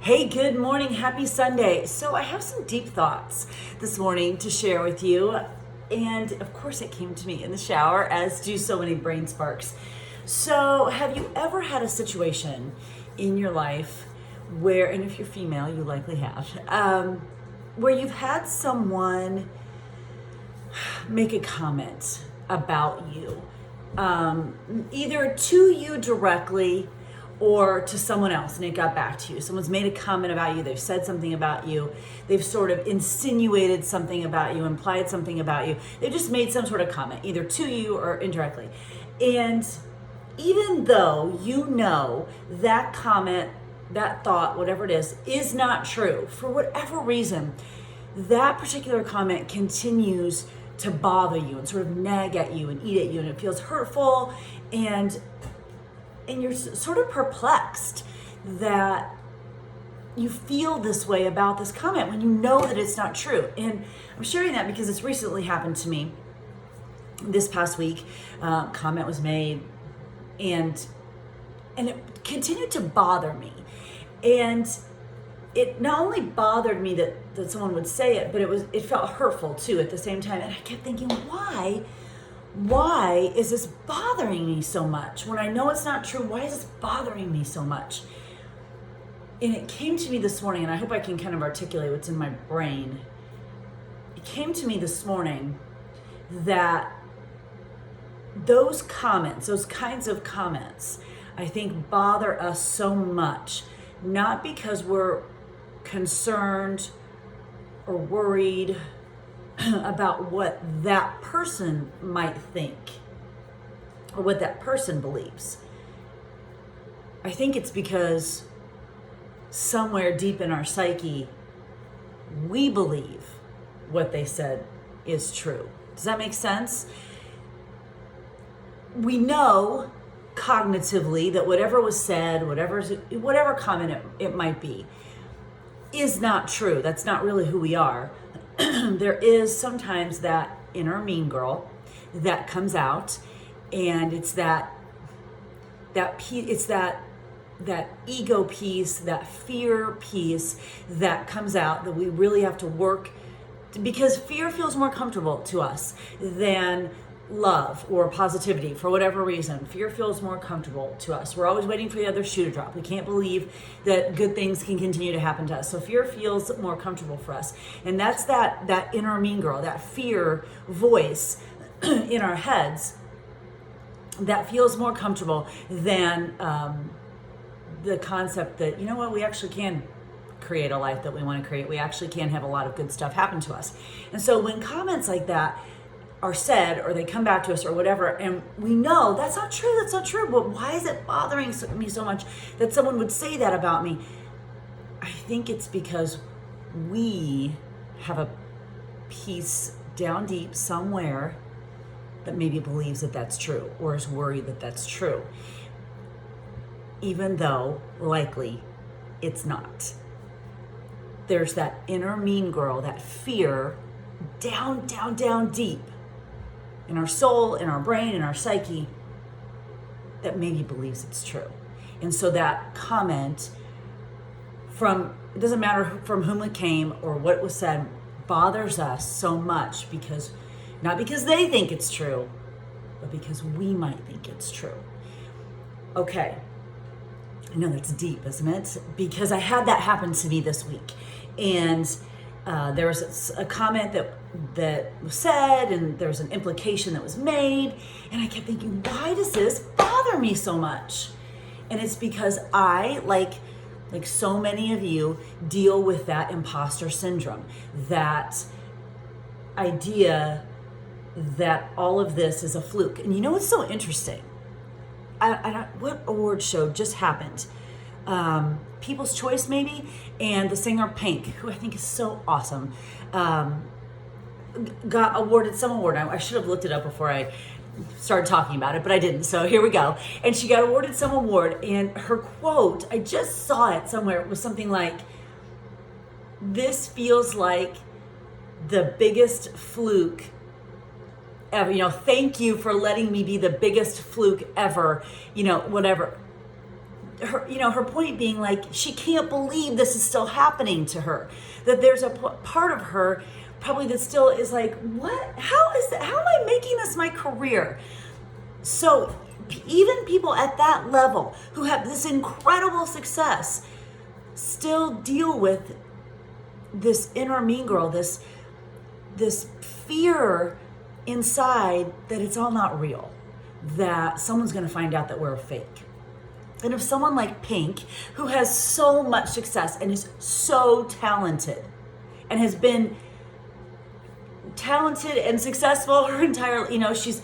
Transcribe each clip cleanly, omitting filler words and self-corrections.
Hey, good morning. Happy Sunday. So I have some deep thoughts this morning to share with you. And of course it came to me in the shower, as do so many brain sparks. So have you ever had a situation in your life where, and if you're female, you likely have, where you've had someone make a comment about you, either to you directly or to someone else, and it got back to you. Someone's made a comment about you, they've said something about you, they've sort of insinuated something about you, implied something about you. They just made some sort of comment, either to you or indirectly. And even though you know that comment, that thought, whatever it is not true, for whatever reason, that particular comment continues to bother you and sort of nag at you and eat at you, and it feels hurtful, and you're sort of perplexed that you feel this way about this comment when you know that it's not true. And I'm sharing that because it's recently happened to me. This past week, comment was made, and it continued to bother me. And it not only bothered me that someone would say it, but it felt hurtful too at the same time. And I kept thinking, why is this bothering me so much? When I know it's not true, why is this bothering me so much? And it came to me this morning, and I hope I can kind of articulate what's in my brain. It came to me this morning that those comments, those kinds of comments, I think bother us so much, not because we're concerned or worried about what that person might think or what that person believes. I think it's because somewhere deep in our psyche, we believe what they said is true. Does that make sense? We know cognitively that whatever was said, whatever comment it might be, is not true. That's not really who we are. There is sometimes that inner mean girl that comes out, and it's that ego piece, that fear piece that comes out that we really have to work, because fear feels more comfortable to us than love or positivity. For whatever reason, fear feels more comfortable to us. We're always waiting for the other shoe to drop. We can't believe that good things can continue to happen to us. So fear feels more comfortable for us. And that's that inner mean girl, that fear voice in our heads that feels more comfortable than the concept that, you know what, we actually can create a life that we want to create. We actually can have a lot of good stuff happen to us. And so when comments like that are said, or they come back to us or whatever, and we know that's not true, but why is it bothering me so much that someone would say that about me? I think it's because we have a piece down deep somewhere that maybe believes that that's true, or is worried that that's true, even though likely it's not. There's that inner mean girl, that fear down deep in our soul, in our brain, in our psyche, that maybe believes it's true. And so that comment, it doesn't matter from whom it came or what was said, bothers us so much because, not because they think it's true, but because we might think it's true. Okay, I know that's deep, isn't it? Because I had that happen to me this week. And there was a comment that was said, and there was an implication that was made, and I kept thinking, why does this bother me so much? And it's because I, like so many of you, deal with that imposter syndrome, that idea that all of this is a fluke. And you know what's so interesting? What award show just happened? People's Choice maybe, and the singer Pink, who I think is so awesome, got awarded some award. I should have looked it up before I started talking about it, but I didn't, so here we go. And she got awarded some award, and her quote, I just saw it somewhere, it was something like, "This feels like the biggest fluke ever, thank you for letting me be the biggest fluke ever, whatever." her point being like, she can't believe this is still happening to her, that there's a part of her probably that still is like, what, how is that, how am I making this my career? So even people at that level who have this incredible success still deal with this inner mean girl, this fear inside that it's all not real, that someone's going to find out that we're a fake. And if someone like Pink, who has so much success and is so talented and has been talented and successful her entire, she's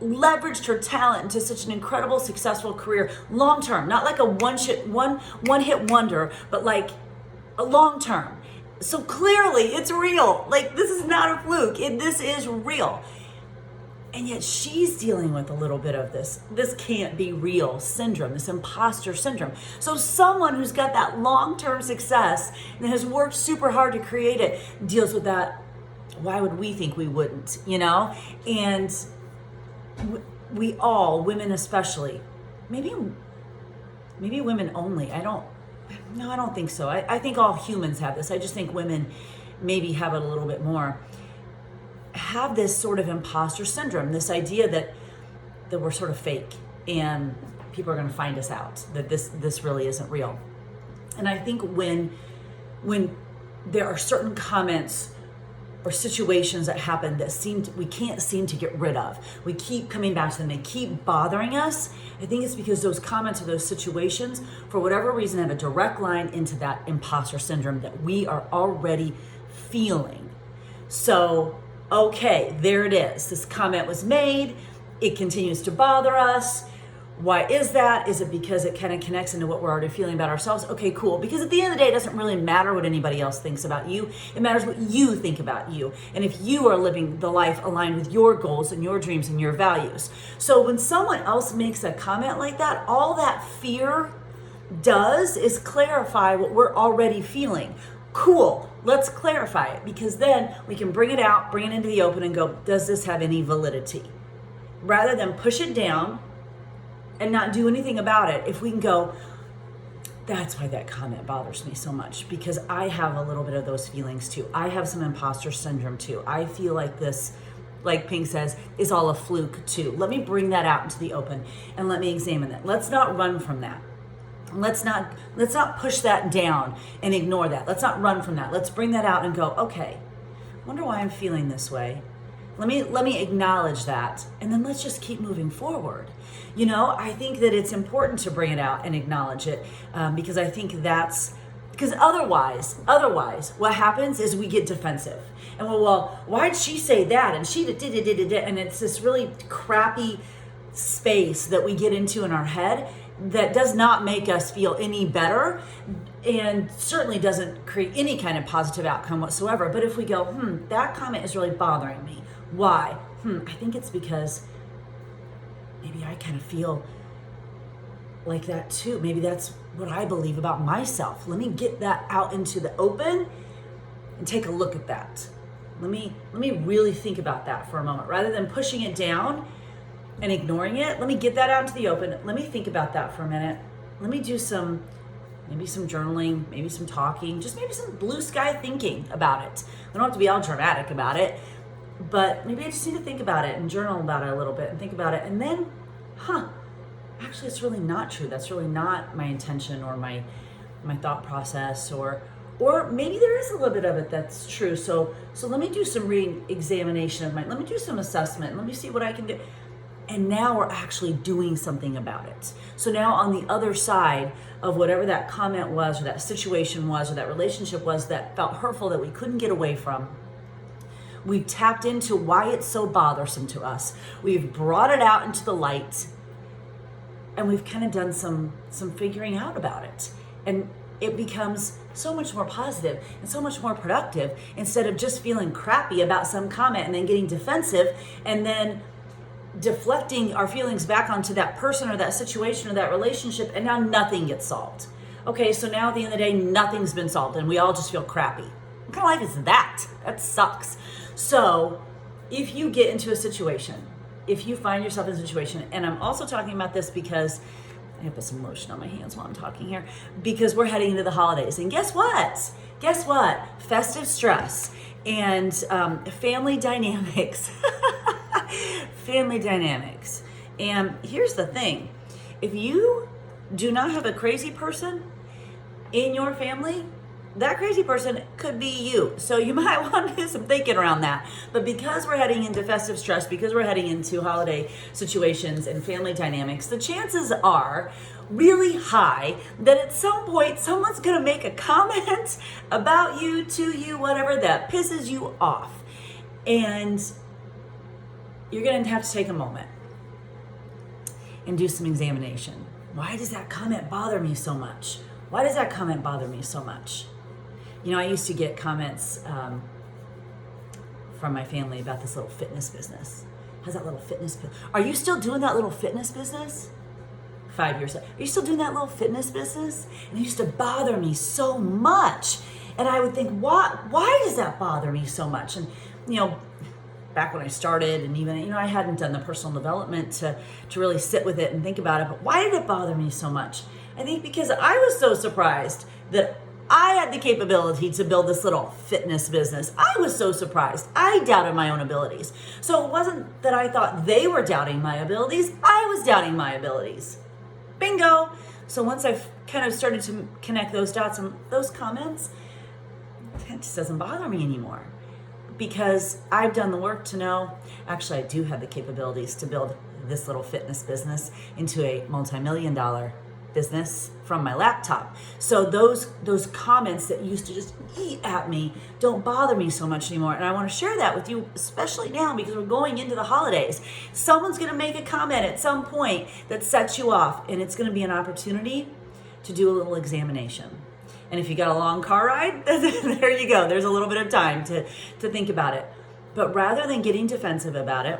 leveraged her talent into such an incredible successful career, long term, not like a one hit wonder, but like a long term. So clearly it's real. Like, this is not a fluke. This is real. And yet she's dealing with a little bit of this can't be real syndrome, this imposter syndrome. So someone who's got that long-term success and has worked super hard to create it deals with that. Why would we think we wouldn't, And we all, women especially, maybe women only. I don't think so. I think all humans have this. I just think women maybe have it a little bit more. Have this sort of imposter syndrome, this idea that we're sort of fake and people are going to find us out, that this really isn't real. And I think when there are certain comments or situations that happen that we can't seem to get rid of, we keep coming back to them, they keep bothering us, I think it's because those comments or those situations, for whatever reason, have a direct line into that imposter syndrome that we are already feeling. So, okay, there it is. This comment was made. It continues to bother us. Why is that? Is it because it kind of connects into what we're already feeling about ourselves? Okay, cool. Because at the end of the day, it doesn't really matter what anybody else thinks about you. It matters what you think about you. And if you are living the life aligned with your goals and your dreams and your values. So when someone else makes a comment like that, all that fear does is clarify what we're already feeling. Cool, let's clarify it, because then we can bring it out, bring it into the open and go, does this have any validity? Rather than push it down and not do anything about it, if we can go, that's why that comment bothers me so much, because I have a little bit of those feelings too. I have some imposter syndrome too. I feel like this, like Pink says, is all a fluke too. Let me bring that out into the open and let me examine that. Let's not run from that. Let's not push that down and ignore that. Let's not run from that. Let's bring that out and go, okay, wonder why I'm feeling this way. Let me acknowledge that, and then let's just keep moving forward. I think that it's important to bring it out and acknowledge it, because I think because otherwise, what happens is we get defensive. And well, why'd she say that? And she did, and it's this really crappy space that we get into in our head that does not make us feel any better and certainly doesn't create any kind of positive outcome whatsoever. But if we go, that comment is really bothering me. Why? I think it's because maybe I kind of feel like that too. Maybe that's what I believe about myself. Let me get that out into the open and take a look at that. Let me really think about that for a moment. Rather than pushing it down and ignoring it, let me get that out into the open. Let me think about that for a minute. Let me do maybe some journaling, maybe some talking, just maybe some blue sky thinking about it. I don't have to be all dramatic about it, but maybe I just need to think about it and journal about it a little bit and think about it. And then, actually it's really not true. That's really not my intention or my thought process, or maybe there is a little bit of it that's true. So let me do some re-examination of let me do some assessment. Let me see what I can do. And now we're actually doing something about it. So now on the other side of whatever that comment was, or that situation was, or that relationship was that felt hurtful that we couldn't get away from, we've tapped into why it's so bothersome to us. We've brought it out into the light, and we've kind of done some figuring out about it. And it becomes so much more positive and so much more productive, instead of just feeling crappy about some comment and then getting defensive and then deflecting our feelings back onto that person or that situation or that relationship, and now nothing gets solved. Okay, so now at the end of the day, nothing's been solved and we all just feel crappy. What kind of life is that? That sucks. So if you get into a situation, if you find yourself in a situation, and I'm also talking about this because I have to put some lotion on my hands while I'm talking here because we're heading into the holidays. And guess what? Guess what? Festive stress and family dynamics. Family dynamics. And here's the thing. If you do not have a crazy person in your family, that crazy person could be you. So you might want to do some thinking around that. But because we're heading into festive stress, because we're heading into holiday situations and family dynamics, the chances are really high that at some point someone's going to make a comment about you, to you, whatever, that pisses you off. And you're going to have to take a moment and do some examination. Why does that comment bother me so much? Why does that comment bother me so much? You know, I used to get comments from my family about this little fitness business. How's that little fitness business? Are you still doing that little fitness business? 5 years later, are you still doing that little fitness business? And it used to bother me so much. And I would think, why does that bother me so much? And, you know, back when I started, and even, you know, I hadn't done the personal development to really sit with it and think about it. But why did it bother me so much? I think because I was so surprised that I had the capability to build this little fitness business. I was so surprised. I doubted my own abilities. So it wasn't that I thought they were doubting my abilities. I was doubting my abilities. Bingo. So once I've kind of started to connect those dots and those comments, it just doesn't bother me anymore. Because I've done the work to know, actually I do have the capabilities to build this little fitness business into a multi-million-dollar business from my laptop. So those comments that used to just eat at me don't bother me so much anymore. And I want to share that with you, especially now because we're going into the holidays. Someone's going to make a comment at some point that sets you off, and it's going to be an opportunity to do a little examination. And if you got a long car ride, there you go. There's a little bit of time to think about it. But rather than getting defensive about it,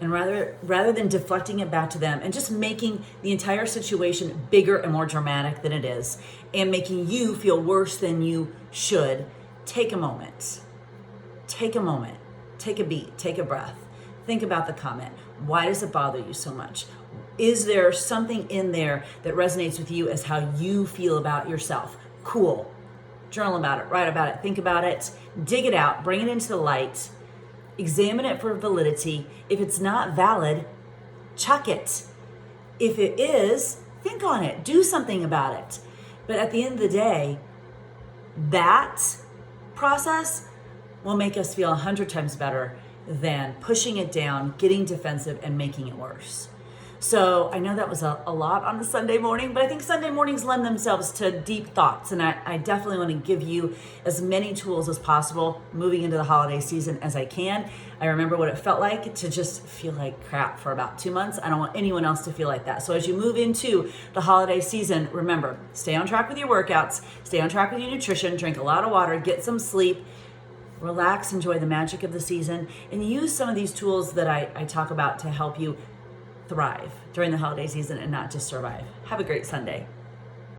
and rather than deflecting it back to them and just making the entire situation bigger and more dramatic than it is, and making you feel worse than you should, take a moment. Take a moment. Take a beat. Take a breath. Think about the comment. Why does it bother you so much? Is there something in there that resonates with you as how you feel about yourself? Cool. Journal about it. Write about it. Think about it. Dig it out. Bring it into the light. Examine it for validity. If it's not valid, chuck it. If it is, think on it. Do something about it. But at the end of the day, that process will make us feel 100 times better than pushing it down, getting defensive, and making it worse. So I know that was a lot on a Sunday morning, but I think Sunday mornings lend themselves to deep thoughts. And I definitely want to give you as many tools as possible moving into the holiday season as I can. I remember what it felt like to just feel like crap for about 2 months. I don't want anyone else to feel like that. So as you move into the holiday season, remember, stay on track with your workouts, stay on track with your nutrition, drink a lot of water, get some sleep, relax, enjoy the magic of the season, and use some of these tools that I talk about to help you thrive during the holiday season and not just survive. Have a great Sunday.